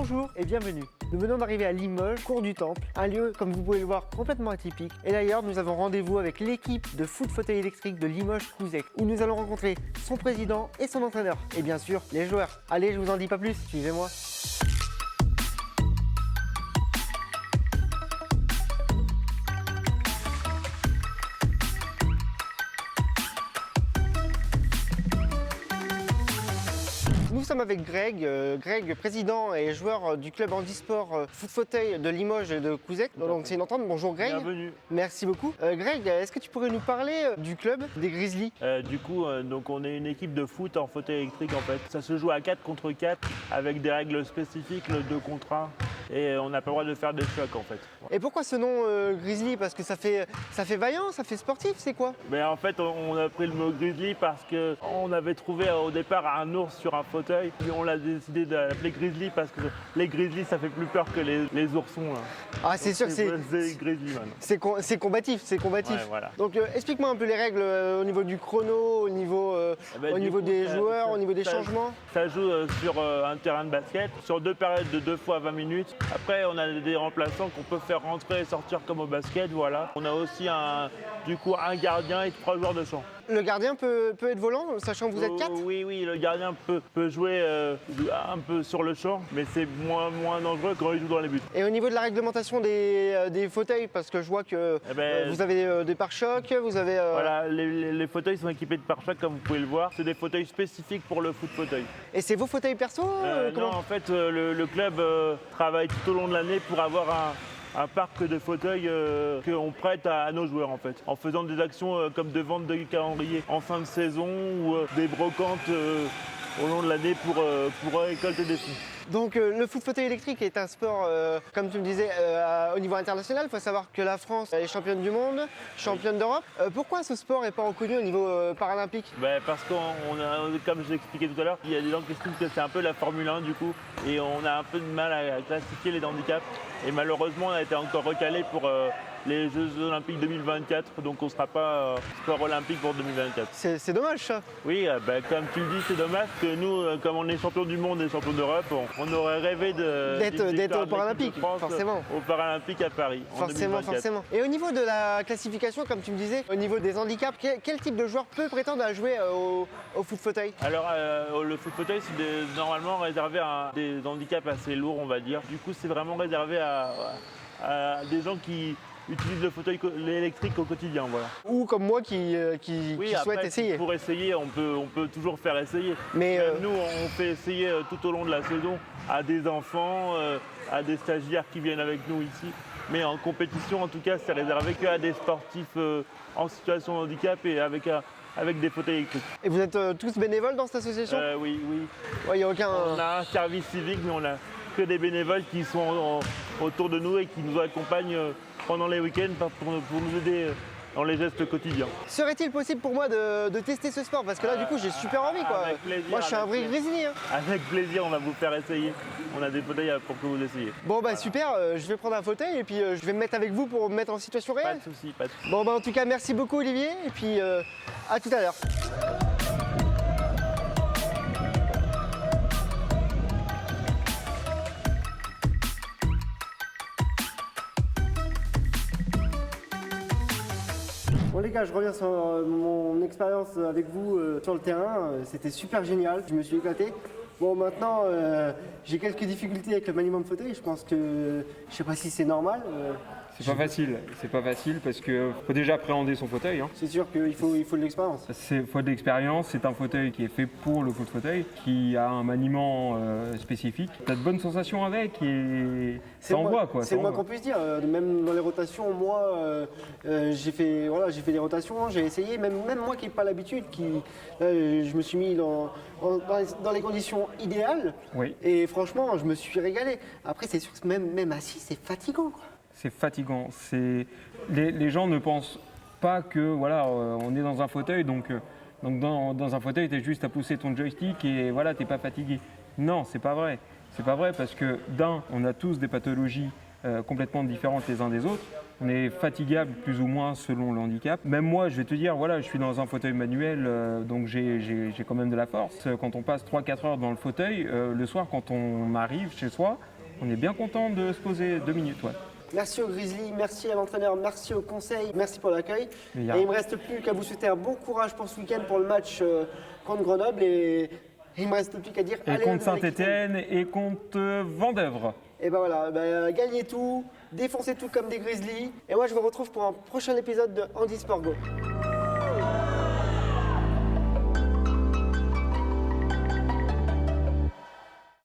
Bonjour et bienvenue. Nous venons d'arriver à Limoges, cours du Temple, un lieu, comme vous pouvez le voir, complètement atypique. Et d'ailleurs, nous avons rendez-vous avec l'équipe de foot fauteuil électrique de Limoges-Couzec, où nous allons rencontrer son président et son entraîneur. Et bien sûr, les joueurs. Allez, je vous en dis pas plus, suivez-moi. Nous sommes avec Greg, président et joueur du club handisport foot fauteuil de Limoges et de Couzec. Donc c'est une entente. Bonjour Greg. Bienvenue. Merci beaucoup. Greg, est-ce que tu pourrais nous parler du club des Grizzlies? Donc on est une équipe de foot en fauteuil électrique en fait. Ça se joue à 4 contre 4 avec des règles spécifiques, le 2 contre 1. Et on n'a pas le droit de faire des chocs en fait. Et pourquoi ce nom Grizzly? Parce que ça fait vaillant, ça fait sportif, c'est quoi? Mais en fait on a pris le mot grizzly parce qu'on avait trouvé au départ un ours sur un fauteuil. Et on a décidé de l'appeler grizzly parce que les grizzlies ça fait plus peur que les oursons. Là. Ah c'est sûr que c'est grizzly maintenant. C'est combatif, c'est combatif. Ouais, voilà. Donc explique-moi un peu les règles au niveau du chrono, au niveau des joueurs, au niveau des changements. Ça joue sur un terrain de basket, sur 2 périodes de 2 fois 20 minutes. Après, on a des remplaçants qu'on peut faire rentrer et sortir comme au basket, voilà. On a aussi un gardien et 3 joueurs de champ. Le gardien peut être volant, sachant que vous êtes 4? Oui, le gardien peut jouer un peu sur le champ, mais c'est moins dangereux quand il joue dans les buts. Et au niveau de la réglementation des fauteuils, parce que je vois que vous avez des pare-chocs, vous avez... Voilà, les fauteuils sont équipés de pare-chocs comme vous pouvez le voir. C'est des fauteuils spécifiques pour le foot fauteuil. Et c'est vos fauteuils perso Non, en fait, le club travaille tout au long de l'année pour avoir un parc de fauteuils qu'on prête à nos joueurs en fait, en faisant des actions comme de vente de calendrier en fin de saison ou des brocantes au long de l'année pour récolter des fonds. Donc le foot fauteuil électrique est un sport, comme tu me disais, au niveau international. Il faut savoir que la France est championne du monde, championne d'Europe. Pourquoi ce sport n'est pas reconnu au niveau paralympique? Parce comme j'ai expliqué tout à l'heure, il y a des gens qui estiment que c'est un peu la Formule 1 du coup, et on a un peu de mal à classifier les handicaps. Et malheureusement, on a été encore recalé pour les Jeux Olympiques 2024, donc on ne sera pas sport olympique pour 2024. C'est dommage ça. Oui, comme tu le dis, c'est dommage que nous, comme on est champion du monde et champion d'Europe, on aurait rêvé d'être au Paralympique, forcément. Au Paralympique à Paris. Forcément. Et au niveau de la classification, comme tu me disais, au niveau des handicaps, quel type de joueur peut prétendre à jouer au foot fauteuil? Alors, le foot fauteuil, c'est normalement réservé à des handicaps assez lourds, on va dire. Du coup, c'est vraiment réservé à des gens qui utilisent le fauteuil électrique au quotidien, voilà. Ou comme moi qui souhaite essayer. Pour essayer, on peut toujours faire essayer. Mais nous, on fait essayer tout au long de la saison à des enfants, à des stagiaires qui viennent avec nous ici. Mais en compétition, en tout cas, c'est réservé qu'à des sportifs en situation de handicap et avec des fauteuils électriques. Et vous êtes tous bénévoles dans cette association? Oui. Ouais, On a un service civique, mais on a que des bénévoles qui sont autour de nous et qui nous accompagnent pendant les week-ends pour nous aider dans les gestes quotidiens. Serait-il possible pour moi de tester ce sport? Parce que là, du coup, j'ai super envie, quoi. Avec plaisir, moi, je suis un vrai grizzly. Avec plaisir, on va vous faire essayer. On a des fauteuils pour que vous essayiez. Bon, bah super, je vais prendre un fauteuil et puis je vais me mettre avec vous pour me mettre en situation réelle. Pas de souci, pas de souci. Bon, bah en tout cas, merci beaucoup, Olivier, et puis à tout à l'heure. Bon les gars, je reviens sur mon expérience avec vous sur le terrain. C'était super génial, je me suis éclaté. Bon maintenant, j'ai quelques difficultés avec le maniement de fauteuil. Je pense que, je sais pas si c'est normal. C'est pas facile parce qu'il faut déjà appréhender son fauteuil. Hein. C'est sûr qu'il faut de l'expérience. Il faut de l'expérience, c'est un fauteuil qui est fait pour le foot fauteuil, qui a un maniement spécifique. Tu as de bonnes sensations avec et ça envoie quoi. C'est le moins qu'on puisse dire. Même dans les rotations, moi j'ai fait des rotations, j'ai essayé, même moi qui n'ai pas l'habitude, je me suis mis dans les conditions idéales. Oui. Et franchement, je me suis régalé. Après, c'est sûr que même assis, c'est fatigant, quoi. C'est fatigant. Les gens ne pensent pas que voilà, on est dans un fauteuil, donc dans un fauteuil, tu as juste à pousser ton joystick et voilà, tu n'es pas fatigué. Non, c'est pas vrai. C'est pas vrai parce que on a tous des pathologies complètement différentes les uns des autres. On est fatigable plus ou moins selon le handicap. Même moi, je vais te dire, voilà, je suis dans un fauteuil manuel, donc j'ai quand même de la force. Quand on passe 3-4 heures dans le fauteuil, le soir, quand on arrive chez soi, on est bien content de se poser 2 minutes. Ouais. Merci aux Grizzlies, merci à l'entraîneur, merci au conseil, merci pour l'accueil. Mais Et y a- il ne me reste plus qu'à vous souhaiter un bon courage pour ce week-end pour le match contre Grenoble. Et il ne me reste plus qu'à dire Et allez, contre allez, l'équipe. Saint-Étienne et contre Vendeuvre. Et ben voilà, gagnez tout, défoncez tout comme des Grizzlies. Et moi je vous retrouve pour un prochain épisode de Handisport Go.